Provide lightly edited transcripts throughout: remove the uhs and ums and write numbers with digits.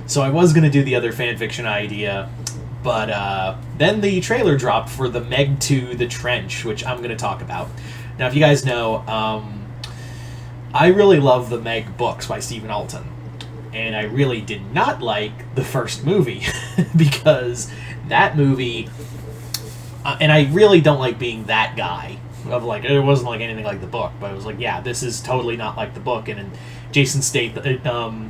So I was going to do the other fanfiction idea, but then the trailer dropped for the Meg 2 The Trench, which I'm going to talk about. Now, if you guys know, I really love the Meg books by Stephen Alton. And I really did not like the first movie because that movie, and I really don't like being that guy of like, it wasn't like anything like the book, but it was like, yeah, this is totally not like the book. And Jason Statham,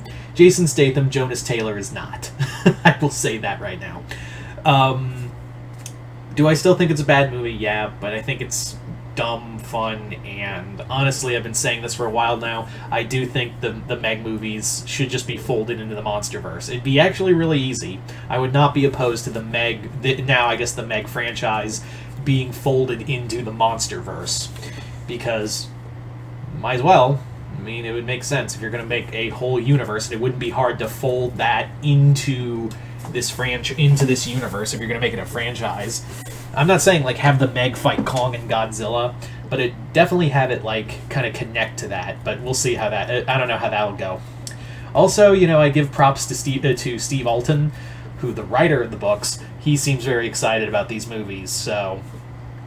Jonas Taylor is not. I will say that right now. Do I still think it's a bad movie? Yeah, but I think it's dumb, fun, and honestly, I've been saying this for a while now, I do think the Meg movies should just be folded into the MonsterVerse. It'd be actually really easy. I would not be opposed to the Meg franchise being folded into the MonsterVerse, because might as well. I mean, it would make sense if you're going to make a whole universe, and it wouldn't be hard to fold that into this universe if you're going to make it a franchise. I'm not saying like have the Meg fight Kong and Godzilla, but it definitely have it like kind of connect to that. But we'll see how that. I don't know how that'll go. Also, I give props to Steve Alton, who the writer of the books. He seems very excited about these movies, so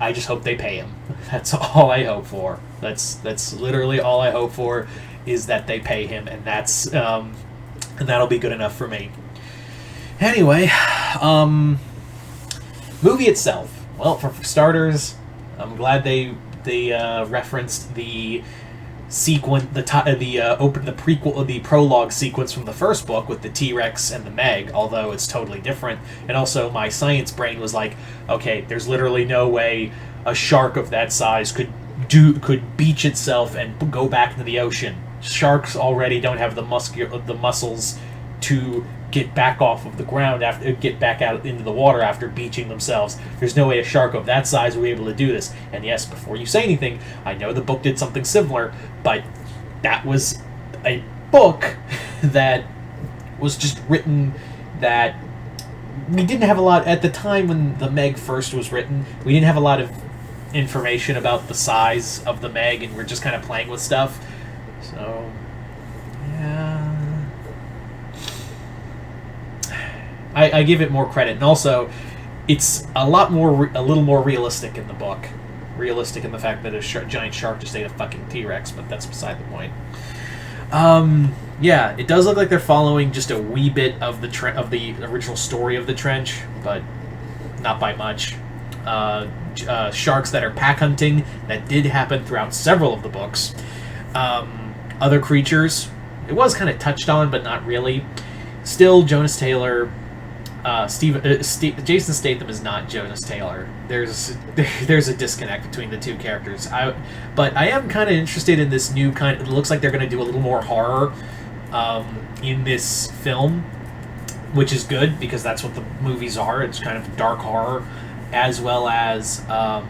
I just hope they pay him. That's all I hope for. That's literally all I hope for, is that they pay him, and and that'll be good enough for me. Anyway, movie itself. Well, for starters, I'm glad they referenced the the prologue sequence from the first book with the T-Rex and the Meg, although it's totally different. And also, my science brain was like, okay, there's literally no way a shark of that size could beach itself and go back into the ocean. Sharks already don't have the muscles to get back off of the ground get back out into the water after beaching themselves. There's no way a shark of that size would be able to do this. And yes, before you say anything, I know the book did something similar, but that was a book that was just written that we didn't have a lot at the time when the Meg first was written. We didn't have a lot of information about the size of the Meg, and we're just kind of playing with stuff. So, yeah. I give it more credit, and also, it's a little more realistic in the book. Realistic in the fact that a giant shark just ate a fucking T-Rex, but that's beside the point. Yeah, it does look like they're following just a wee bit of the original story of the Trench, but not by much. Sharks that are pack hunting, that did happen throughout several of the books. Other creatures, it was kind of touched on, but not really. Still, Jonas Taylor... Jason Statham is not Jonas Taylor. There's a disconnect between the two characters. But I am kind of interested in this new kind. It looks like they're going to do a little more horror in this film, which is good because that's what the movies are. It's kind of dark horror, as well as the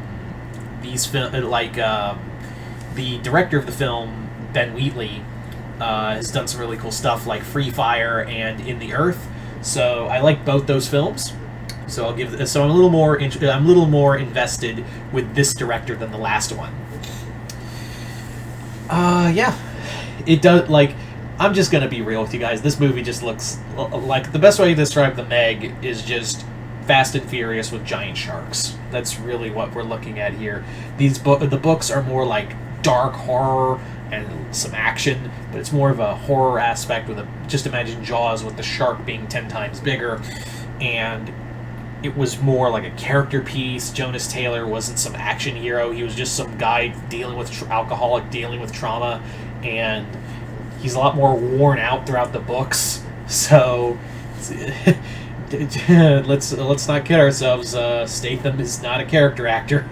director of the film, Ben Wheatley, has done some really cool stuff like Free Fire and In the Earth. So I like both those films. So I'm a little more invested with this director than the last one. Yeah, it does. Like, I'm just gonna be real with you guys. This movie just looks like the best way to describe the Meg is just Fast and Furious with giant sharks. That's really what we're looking at here. The books are more like dark horror and some action, but it's more of a horror aspect with just imagine Jaws with the shark being 10 times bigger, and it was more like a character piece. Jonas Taylor wasn't some action hero. He was just some guy dealing with trauma, and he's a lot more worn out throughout the books. So let's not kid ourselves. Statham is not a character actor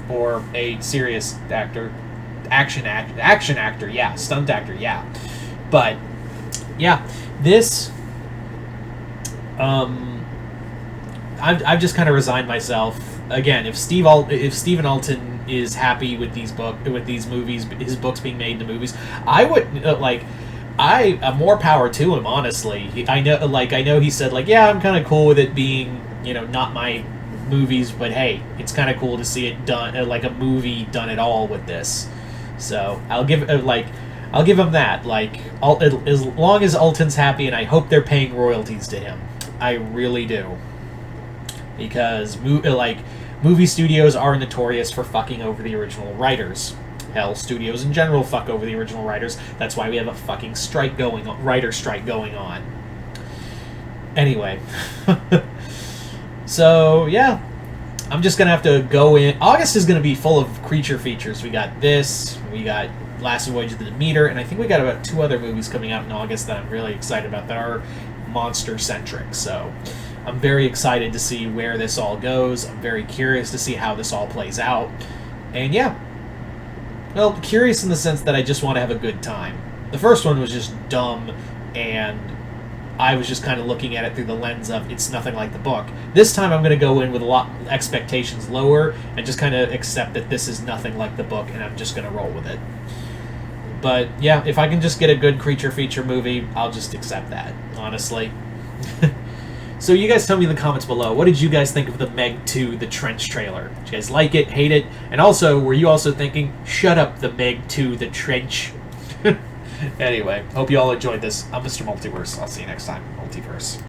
or a serious actor. Action actor, yeah. Stunt actor, yeah. But yeah, this I've just kind of resigned myself. Again, if Stephen Alton is happy with these movies, his books being made into movies, I would more power to him. Honestly, I know he said like, yeah, I'm kind of cool with it being not my movies, but hey, it's kind of cool to see it done like a movie done at all with this. So I'll I'll give him that. Like, as long as Alton's happy, and I hope they're paying royalties to him. I really do. Because, movie studios are notorious for fucking over the original writers. Hell, studios in general fuck over the original writers. That's why we have a fucking writer strike going on. Anyway. So, yeah. I'm just going to have to go in. August is going to be full of creature features. We got this. We got Last Voyage of the Demeter. And I think we got about 2 other movies coming out in August that I'm really excited about that are monster-centric. So, I'm very excited to see where this all goes. I'm very curious to see how this all plays out. And, yeah. Well, curious in the sense that I just want to have a good time. The first one was just dumb, and I was just kind of looking at it through the lens of it's nothing like the book. This time I'm going to go in with a lot expectations lower and just kind of accept that this is nothing like the book, and I'm just going to roll with it. But yeah, if I can just get a good creature feature movie, I'll just accept that, honestly. So you guys tell me in the comments below, what did you guys think of the Meg 2, the Trench trailer? Did you guys like it, hate it? And also, were you also thinking, shut up, the Meg 2, the Trench? Anyway, hope you all enjoyed this. I'm Mr. Multiverse. I'll see you next time, Multiverse.